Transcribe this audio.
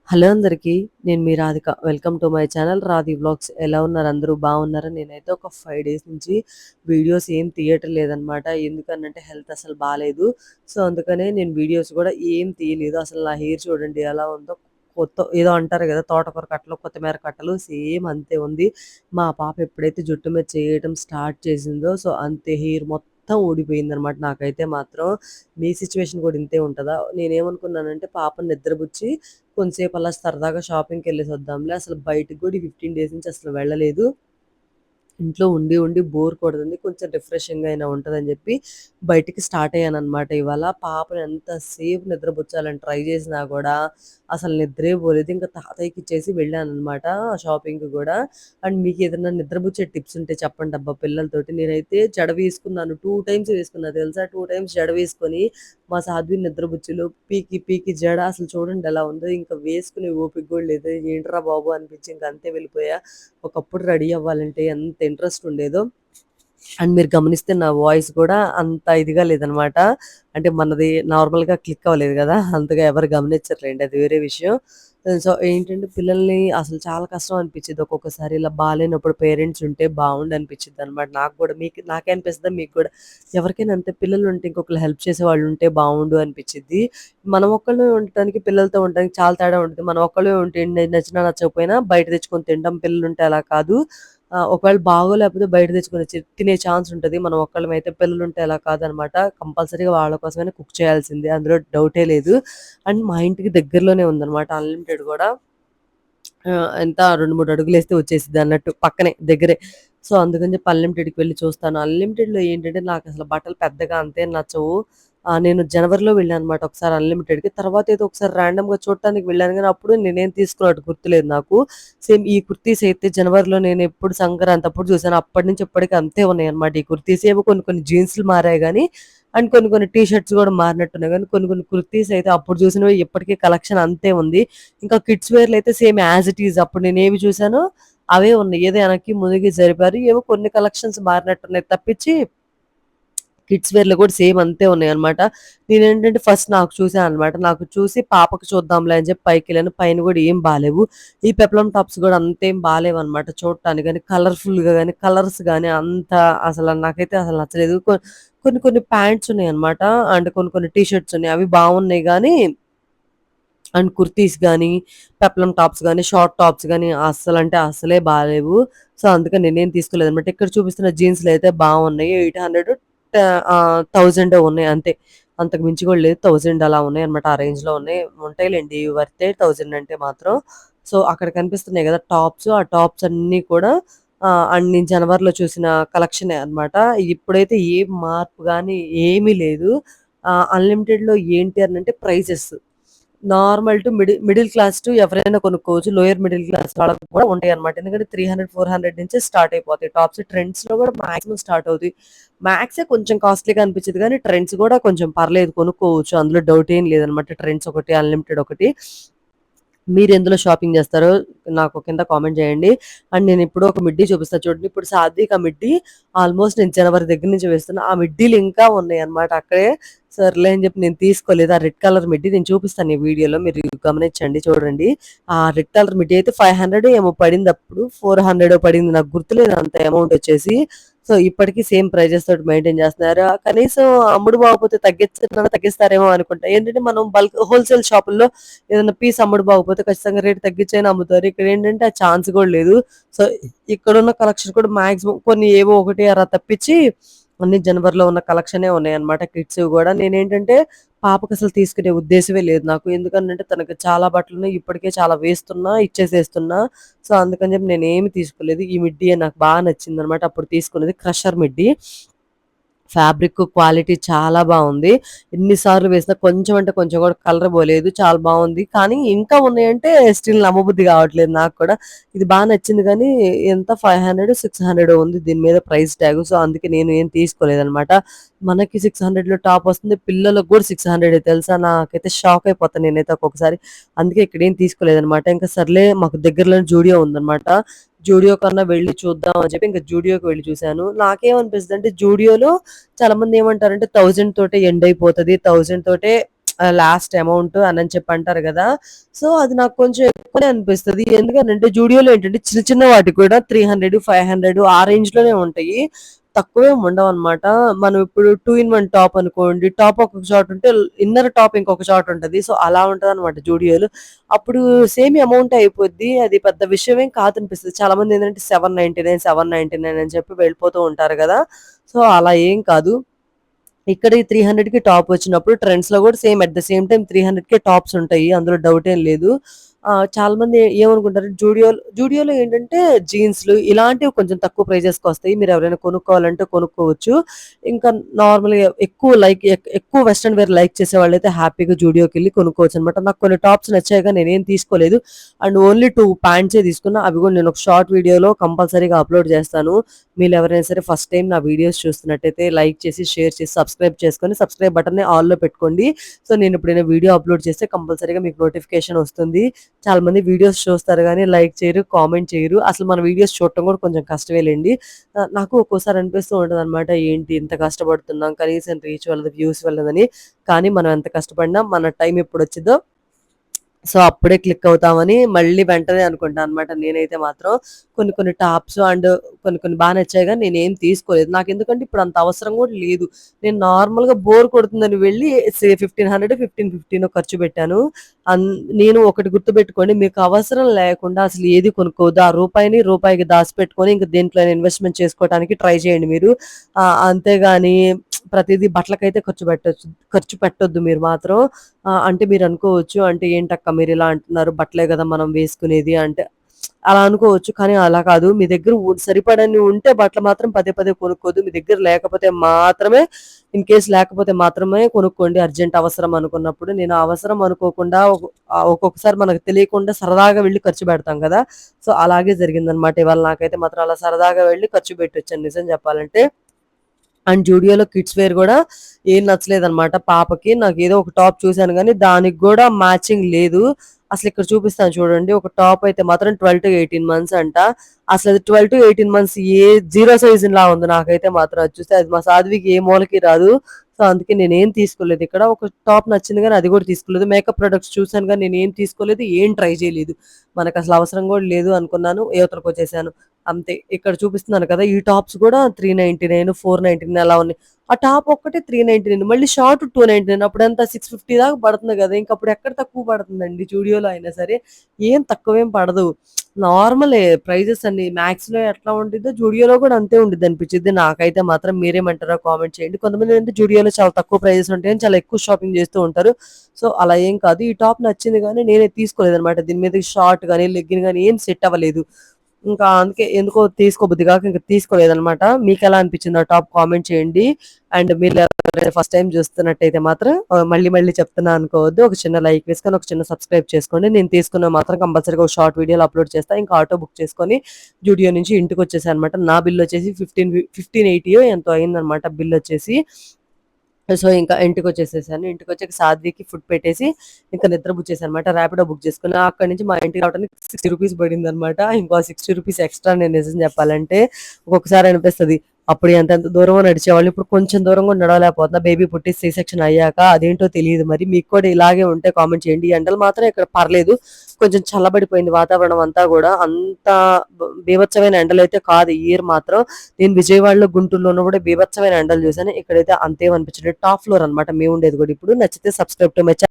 Hello అందరికీ. నేను మీ Radhika. Welcome to my channel Radhi vlogs. ఎలా ఉన్నారు అందరూ? బాగున్నారా? నేనైతే ఒక 5 డేస్ నుంచి వీడియోస్ ఏం తీయటం లేదనమాట. ఎందుకనంటే హెల్త్ అసలు బాలేదు. సో, అందుకనే నేను వీడియోస్ కూడా ఏం తీయలేదు. అసలు నా హెయిర్ చూడండి ఎలా ఉందో. ఏదో అంటారు కదా! తోటకూర కట్టలు, కొత్తిమీర కట్టలు సేమ్ అంతే ఉంది. మా పాప ఎప్పుడైతే జుట్టు మీద చేయటం స్టార్ట్ చేసిందో సో, అంతే హెయిర్ మొత్తం ఊడిపోయిందనమాట. నాకైతే మాత్రం మీ సిట్యుయేషన్ కూడా ఇంతే ఉంటదా? నేనేమనుకున్నానంటే పాపని నిద్రపుచ్చి కొంతసేపు అలా సరదాగా షాపింగ్‌కెళ్ళేసొద్దాంలే. అసలు బయటికి గూడా ఈ 15 డేస్ నుంచి అసలు వెళ్ళలేదు. ఇంట్లో ఉండి, ఉండి బోర్ కొడుతుంది. కొంచెం రిఫ్రెషింగ్‌గా అయినా ఉంటదని జెప్పి బయటికి స్టార్ట్ అయ్యాననమాట ఇవాళ. పాపని ఎంతసేపు నిద్రపుచ్చాలని ట్రై చేసినా గూడా అసలు నిద్రే పోలేదు. ఇంక తాతయ్యకిచ్చేసి వెళ్ళాననమాట షాపింగ్‌కి గూడా. అండ్ మీకేదన్నా నిద్రపుచ్చే టిప్స్ ఉంటే చెప్పండబ్బా పిల్లలతోటి. నేనైతే జడ వేసుకున్నాను. 2 టైమ్స్ వేసుకున్నా తెలుసా? 2 టైమ్స్ జడ వేసుకొని మా సాధ్విని నిద్రపుచ్చులు పీకి, పీకి జడ అసలు చూడండి ఎలా ఉందో. ఇంక వేసుకునే ఓపిక గూడా లేదు. ఏంట్రా బాబు అనిపించి ఇంక అంతే వెళ్ళిపోయా. ఒకప్పుడు రెడీ అవ్వాలంటే ఎంత ఇంట్రెస్ట్ ఉండేదో. అండ్ మీరు గమనిస్తే నా వాయిస్ కూడా అంత ఇదిగా లేదనమాట. అంటే మనది నార్మల్‌గా క్లిక్ అవ్వలేదు గదా! అంతగా ఎవరు గమనించరులెండి. అది వేరే విషయం. సో, ఏంటంటే పిల్లల్ని అసలు చాలా కష్టం అనిపిచ్చిద్ది ఒక్కొక్కసారి. ఇలా బాలేనప్పుడు పేరెంట్స్ ఉంటే బావుండు అనిపిచ్చిద్దనమాట. నాకు గూడా నాకే అనిపిస్తదా? మీకు గూడా ఎవరికైనా అంతే పిల్లలుంటే ఇంకొకళ్ళు హెల్ప్ చేసేవాళ్ళుంటే బావుండు అనిపిచ్చిద్ది. మనం ఒక్కళ్ళమే ఉండటానికి, పిల్లలతో ఉండటానికి చాలా తేడా ఉంటది. మనం ఒక్కళ్ళమే ఉంటే నచ్చినా నచ్చకపోయినా బయట తెచ్చుకొని తినడం. పిల్లలుంటే అలా కాదు. ఒకవేళ బాగోలేకపోతే బయట తెచ్చుకొని తినే ఛాన్స్ ఉంటది. మనం ఒక్కళ్ళమైతే పిల్లలుంటే అలా కాదనమాట. కంపల్సరీగా వాళ్ళ కోసమైనా కుక్ చేయాల్సిందే. అందులో డౌటే లేదు. అండ్ మా ఇంటికి దగ్గరలోనే ఉందనమాట అన్‌లిమిటెడ్ గూడా. ఎంత 2, 3 అడుగులేస్తే వచ్చేసిద్దన్నట్టు పక్కనే దగ్గరే. సో, అందుకని చెప్పి అన్‌లిమిటెడ్‌కి వెళ్లి చూస్తాను. అన్‌లిమిటెడ్‌లో ఏంటంటే నాకసలు బట్టలు పెద్దగా అంతేం నచ్చవు. నేను జనవరిలో వెళ్ళాననమాట ఒకసారి అన్‌లిమిటెడ్‌కి. తర్వాత ఏదో ఒకసారి ర్యాండమ్‌గా చూడటానికి వెళ్ళాను గానీ, అప్పుడు నేనేం తీసుకున్నట్టు గుర్తులేదు నాకు. సేమ్ ఈ కుర్తీస్ అయితే జనవరిలో నేనెప్పుడు సంక్రాంతి అప్పుడు చూసానో అప్పటి నుంచి ఇప్పటికి అంతే ఉన్నాయన్నమాట. ఈ కుర్తీస్ ఏమో కొన్ని కొన్ని జీన్స్‌లు మారాయి గానీ, అండ్ కొన్ని కొన్ని టీ షర్ట్స్ గూడా మారినట్టున్నాయి గానీ, కొన్ని కొన్ని కుర్తీస్ అయితే అప్పుడు చూసినవి ఇప్పటికి కలెక్షన్ అంతే ఉంది. ఇంకా కిడ్స్ వేర్‌లో అయితే సేమ్ యాజ్ ఇట్ ఈజ్ అప్పుడు నేనేవి చూసానో అవే ఉన్నాయి. ఏదో వెనక్కి, ముందుకి జరిపారు. ఏవో కొన్ని కలెక్షన్స్ మారినట్టున్నాయి తప్పించి కిడ్స్ వేర్‌లో కూడా సేమ్ అంతే ఉన్నాయన్నమాట. నేనేంటంటే ఫస్ట్ నాకు చూసానన్నమాట. నాకు చూసి పాపకి చూద్దాంలే అని చెప్పి పైకెళ్ళాను. పైన కూడా ఏం బాలేవు. ఈ పెప్లమ్ టాప్స్ కూడా అంతేం బాలేవన్నమాట చూడటానికి గాని, కలర్‌ఫుల్‌గా గాని, కలర్స్ గాని అంత అసలు నాకైతే అసలు నచ్చలేదు. కొన్ని కొన్ని ప్యాంట్స్ ఉన్నాయన్నమాట. అండ్ కొన్ని కొన్ని టీ షర్ట్స్ ఉన్నాయి. అవి బాగున్నాయి గానీ అండ్ కుర్తీస్ గానీ, పెప్లమ్ టాప్స్ గానీ, షార్ట్ టాప్స్ గానీ అస్సలంటే అస్సలే బాలేవు. సో, అందుకని నేనేం తీసుకోలేదనమాట. ఇక్కడ చూపిస్తున్న జీన్స్‌లయితే బావున్నాయి. 800 1000 ఉన్నాయి అంతే. అంతకు మించి కూడా లేదు. 1000 అలా ఉన్నాయన్నమాట. ఆ రేంజ్‌లో ఉన్నాయి. ఉంటాయిలెండి వర్తే 1000 అంటే మాత్రం. సో, అక్కడ కనిపిస్తున్నాయి గదా! టాప్స్. ఆ టాప్స్ అన్నీ కూడా అండ్ నేను జనవరిలో చూసిన కలెక్షనే అన్నమాట. ఇప్పుడైతే ఏం మార్పు గానీ ఏమీ లేదు. అన్‌లిమిటెడ్‌లో ఏంటి అనంటే prices. Normal to middle class to ఎవరైనా కొనుక్కోవచ్చు. లోయర్ మిడిల్ క్లాస్ వాళ్ళకి కూడా ఉంటాయన్నమాట. ఎందుకంటే 300, 400 నుంచే స్టార్ట్ అయిపోతాయి టాప్స్. ట్రెండ్స్‌లో కూడా మాక్సిమం స్టార్ట్ అవుతాయి. మాక్సే కొంచెం కాస్ట్‌లీగా అనిపించిద్ది గానీ, ట్రెండ్స్ కూడా కొంచెం పర్లేదు కొనుక్కోవచ్చు. అందులో డౌట్ ఏం లేదనమాట. ట్రెండ్స్ ఒకటి, అన్‌లిమిటెడ్ ఒకటి. మీరెందులో షాపింగ్ జేస్తారో నాకు కింద కామెంట్ జేయండి. అండ్ నేనిప్పుడు ఒక మిడ్డీ చూపిస్తా చూడండి. ఇప్పుడు సాత్విక్ ఆ మిడ్డీ ఆల్మోస్ట్ నేను జనవరి దగ్గర నుంచి వేస్తున్నా. ఆ మిడ్డీలు ఇంకా ఉన్నాయన్నమాట అక్కడే. సర్లే అని జెప్పి నేను తీసుకోలేదు. ఆ రెడ్ కలర్ మిడ్డీ నేను చూపిస్తాను ఈ వీడియోలో మీరు గమనించండి చూడండి. ఆ రెడ్ కలర్ మిడ్డీ అయితే 500 ఏమో పడిందప్పుడు. 400 పడింది. నాకు గుర్తులేదు అంత అమౌంట్ వచ్చేసి. సో, ఇప్పటికి సేమ్ ప్రైజెస్ తోటి మెయింటైన్ జేస్తున్నారు. కనీసం అమ్ముడు పోకపోతే తగ్గిస్తారేమో అనుకుంటా. ఏంటంటే మనం బల్క్ హోల్‌సేల్ షాపుల్లో ఏదైనా పీస్ అమ్ముడు పోకపోతే ఖచ్చితంగా రేట్ తగ్గించైనా అమ్ముతారు. ఇక్కడేంటంటే ఆ ఛాన్స్ గూడా లేదు. సో, ఇక్కడున్న కలెక్షన్ కూడా మాక్సిమం కొన్ని ఏవో ఒకటి అరా తప్పించి అన్ని జనవరిలో ఉన్న కలెక్షనే ఉన్నాయన్నమాట కిడ్స్‌వి గూడా. నేనేంటంటే పాపకసలు తీసుకునే ఉద్దేశమే లేదు నాకు. ఎందుకనంటే తనకి చాలా బట్టలున్నాయి. ఇప్పటికే చాలా వేస్తున్నా, ఇచ్చేసేస్తున్నా. సో, అందుకని చెప్పి నేనేమి తీసుకోలేదు. ఈ మిడ్డీయే నాకు బా నచ్చిందనమాట. అప్పుడు తీసుకున్నది క్రషర్ మిడ్డీ. ఫ్యాబ్రిక్ క్వాలిటీ చాలా బావుంది. ఎన్ని సార్లు వేసినా కొంచెం అంటే కొంచెం కూడా కలర్ పోలేదు. చాలా బావుంది. కానీ ఇంకా ఉన్నాయంటే స్టిల్ నమ్మబుద్ధి కావట్లేదు నాకు కూడా. ఇది బా నచ్చింది గానీ ఎంత 500, 600 ఉంది దీని మీద ప్రైస్ ట్యాగ్. సో, అందుకే నేను ఏం తీసుకోలేదనమాట. మనకి 600లో టాప్ వస్తుంది. పిల్లలకు కూడా 600 తెలుసా? నాకైతే షాక్ అయిపోతాను నేనైతే ఒక్కొక్కసారి. అందుకే ఇక్కడేం తీసుకోలేదనమాట. ఇంకా సర్లే మాకు దగ్గరలోనే జూడియో ఉందనమాట. జూడియో కన్నా వెళ్లి చూద్దాం అని చెప్పి ఇంక జూడియోకి వెళ్లి చూసాను. నాకేమనిపిస్తదంటే జూడియోలో చాలామంది ఏమంటారంటే 1000 తోటే ఎండ్ అయిపోతది. 1000 తోటే లాస్ట్ అమౌంట్ అని చెప్పి అంటారు కదా. సో అది నాకు కొంచెం ఎక్కువనే అనిపిస్తది. ఎందుకనంటే జూడియోలో ఏంటంటే చిన్న చిన్న వాటికి కూడా 300, 500 ఆ రేంజ్ లోనే ఉంటాయి. తక్కువేం ఉండవనమాట. మనం ఇప్పుడు 2 ఇన్ 1 టాప్ అనుకోండి. టాప్ ఒక్కొక్క చోట ఉంటే ఇన్నర్ టాప్ ఇంకొక చోట ఉంటది. సో అలా ఉంటదనమాట జూడియోలో. అప్పుడు సేమ్ అమౌంటే అయిపోద్ది. అది పెద్ద విషయమేం కాదనిపిస్తది. చాలా మంది ఏంటంటే 799, 799 అని చెప్పి వెళ్ళిపోతూ ఉంటారు గదా. సో అలా ఏం కాదు. ఇక్కడ ఈ 300కి టాప్ వచ్చినప్పుడు ట్రెండ్స్‌లో కూడా same at the same time 300కే టాప్స్ ఉంటాయి. అందులో డౌట్ ఏం లేదు. చాలా మంది ఏమనుకుంటారు జూడియోలో ఏంటంటే జీన్స్‌లు ఇలాంటివి కొంచెం తక్కువ ప్రైజెస్‌కొస్తాయి. మీరు ఎవరైనా కొనుక్కోవాలంటే కొనుక్కోవచ్చు. ఇంకా నార్మల్‌గా ఎక్కువ వెస్టర్న్ వేర్ లైక్ చేసేవాళ్ళైతే హ్యాపీగా జూడియోకెళ్ళి కొనుక్కోవచ్చనమాట. నాకు కొన్ని టాప్స్ నచ్చాయి గానీ నేనేం తీసుకోలేదు. అండ్ ఓన్లీ 2 ప్యాంట్సే తీసుకున్నా. అవి కూడా నేను ఒక షార్ట్ వీడియోలో కంపల్సరీగా అప్‌లోడ్ చేస్తాను. మీరెవరైనా సరే ఫస్ట్ టైమ్ నా వీడియోస్ చూస్తున్నట్టయితే లైక్ చేసి, షేర్ చేసి, సబ్స్క్రైబ్ చేసుకొని సబ్స్క్రైబ్ బటన్‌ని ఆల్‌లో పెట్టుకోండి. సో నేను ఎప్పుడైనా వీడియో అప్‌లోడ్ చేస్తే కంపల్సరీగా మీకు నోటిఫికేషన్ వస్తుంది. చాలా మంది వీడియోస్ చూస్తారు గానీ లైక్ చేయరు, కామెంట్ చేయరు. అసలు మన వీడియోస్ చూడటం కూడా కొంచెం కష్టమే లెండి. నాకు ఒక్కోసారి అనిపిస్తూ ఉంటదనమాట. ఏంటి ఇంత కష్టపడుతున్నాం కనీసం రీచ్ వెళ్ళదు, వ్యూస్ వెళ్ళదని. కానీ మనం ఎంత కష్టపడినా మన టైం ఎప్పుడొచ్చిద్దో సో, అప్పుడే క్లిక్ అవుతామని మళ్ళీ వెంటనే అనుకుంటా అనమాట. నేనైతే మాత్రం కొన్ని కొన్ని టాప్స్ అండ్ కొన్ని కొన్ని బా నచ్చాయి గానీ నేనేం తీసుకోలేదు. నాకెందుకంటే ఇప్పుడు అంత అవసరం గూడా లేదు. నేను నార్మల్‌గా బోర్ కొడుతుందని వెళ్ళి 1500, 1515 ఖర్చు పెట్టాను. అన్ నేను ఒకటి గుర్తుపెట్టుకోండి మీకు అవసరం లేకుండా అసలు ఏది కొనుక్కోవద్దు. ఆ రూపాయిని రూపాయికి దాసిపెట్టుకొని ఇంక దేంట్లోనైనా ఇన్వెస్ట్‌మెంట్ చేసుకోవటానికి ట్రై చేయండి మీరు. అంతేగాని ప్రతీదీ బట్టలకైతే ఖర్చు పెట్టొద్దు మీరు మాత్రం. అంటే మీరనుకోవచ్చు, అంటే ఏంటక్క మీరిలా అంటున్నారు, బట్టలే గదా మనం వేసుకునేది అంటే, అలా అనుకోవచ్చు. కానీ అలా కాదు. మీ దగ్గర సరిపడని ఉంటే బట్టలు మాత్రం పదే పదే కొనుక్కోద్దు. మీ దగ్గర లేకపోతే మాత్రమే ఇన్‌కేస్ లేకపోతే మాత్రమే కొనుక్కోండి అర్జెంట్ అవసరం అనుకున్నప్పుడు. నేను అవసరం అనుకోకుండా ఒక్కొక్కసారి మనకు తెలియకుండా సరదాగా వెళ్లి ఖర్చు పెడతాం గదా. సో, అలాగే జరిగిందనమాట. ఇవాళ నాకైతే మాత్రం అలా సరదాగా వెళ్లి ఖర్చు పెట్టొచ్చాను నిజం చెప్పాలంటే. అండ్ జూడియోలో కిడ్స్ వేర్ గూడా ఏం నచ్చలేదనమాట పాపకి. నాకేదో ఒక టాప్ చూసాను గానీ, దానికి గూడా మ్యాచింగ్ లేదు. అసలిక్కడ చూపిస్తాను చూడండి. ఒక టాప్ అయితే మాత్రం 12-18 మంత్స్ అంట. అసలది 12-18 మంత్స్ జీరో సైజులా ఉంది నాకైతే మాత్రం. అది చూస్తే అది మా సాధ్వికి ఏ మూలకి రాదు. సో, అందుకే నేనేం తీసుకోలేదిక్కడ. ఒక టాప్ నచ్చింది గానీ, అది గూడా తీసుకోలేదు. మేకప్ ప్రొడక్ట్స్ చూసాను గానీ, నేనేం తీసుకోలేదు. ఏం ట్రై చేయలేదు. మనకసలు అవసరం గూడా లేదు అనుకున్నాను. ఇవతలకొచ్చేసాను. అంతే. ఇక్కడ చూపిస్తున్నాను కదా! ఈ టాప్స్ గూడా 399, 499 అలా ఉన్నాయి. ఆ టాప్ ఒక్కటే 399 మళ్ళీ షార్ట్ 299 అప్పుడెంత 650 దాకా పడుతుంది గదా! ఇంకప్పుడు ఎక్కడ తక్కువ పడుతుందండి జూడియోలో అయినా సరే. ఏం తక్కువేం పడదు. నార్మలే ప్రైజెస్ అన్నీ. మాక్స్‌లో ఎట్లా ఉండిద్దో జూడియోలో గూడా అంతే ఉండిద్దనిపిచ్చిద్ది. నాకైతే మాత్రం మీరేమంటారో కామెంట్ చేయండి. కొంతమందేంటంటే జూడియోలో చాలా తక్కువ ప్రైజెస్ ఉంటాయని చాలా ఎక్కువ షాపింగ్ చేస్తూ ఉంటారు. సో, అలా ఏం కాదు. ఈ టాప్ నచ్చింది గానీ నేనే తీసుకోలేదనమాట. దీని మీదకి షార్ట్ గాని, లెగ్గిన్ గాని ఏం సెట్ అవ్వలేదు. ఇంకా అందుకే ఎందుకో తీసుకోబుద్ధి గాక ఇంక తీసుకోలేదనమాట. మీకెలా అనిపిచ్చిందో ఆ టాప్ కామెంట్ చేయండి. అండ్ మీరు ఎవరైనా ఫస్ట్ టైమ్ చూస్తున్నట్టయితే మాత్రం మళ్ళీ మళ్ళీ చెప్తున్నా అనుకోవద్దు. ఒక చిన్న లైక్ వేసుకొని, ఒక చిన్న సబ్స్క్రైబ్ చేసుకోండి. నేను తీసుకున్నవి మాత్రం కంపల్సరీగా ఒక షార్ట్ వీడియోలో అప్‌లోడ్ చేస్తా. ఇంకా ఆటో బుక్ చేసుకొని జూడియో నుంచి ఇంటికొచ్చేసాననమాట. నా బిల్లొచ్చేసి 1580 ఎంతో అయిందనమాట బిల్లొచ్చేసి. సో, ఇంకా ఇంటికొచ్చేసేసాను. ఇంటికొచ్చాక సాధ్వికి ఫుడ్ పెట్టేసి ఇంకా నిద్రపుచ్చేసాననమాట. ర్యాపిడో బుక్ చేసుకున్నా. అక్కడి నుంచి మా ఇంటికి రావడానికి రూ. 60 పడిందనమాట. ఇంకో రూ. 60 ఎక్స్‌ట్రా నేను నిజం చెప్పాలంటే. ఒక్కొక్కసారి అనిపిస్తది. అప్పుడు ఎంతెంత దూరమో నడిచేవాళ్ళం. ఇప్పుడు కొంచెం దూరం కూడా నడవలేకపోతున్నా. బేబీ పుట్టి సి సెక్షన్ అయ్యాక అదేంటో తెలీదు మరి. మీకు కూడా ఇలాగే ఉంటే కామెంట్ చేయండి. ఎండలు మాత్రం ఇక్కడ పర్లేదు. కొంచెం చల్లబడిపోయింది వాతావరణం అంతా గూడా. అంత బీభత్సమైన ఎండలైతే కాదు ఈ ఇయర్ మాత్రం. నేను విజయవాడలో, గుంటూరులోనూ కూడా బీభత్సమైన ఎండలు చూసాను. ఇక్కడైతే అంతేం అనిపించలేదు. టాప్ ఫ్లోర్ అనమాట మేముండేది కూడా ఇప్పుడు. నచ్చితే సబ్స్క్రైబ్ టు మై ఛానల్.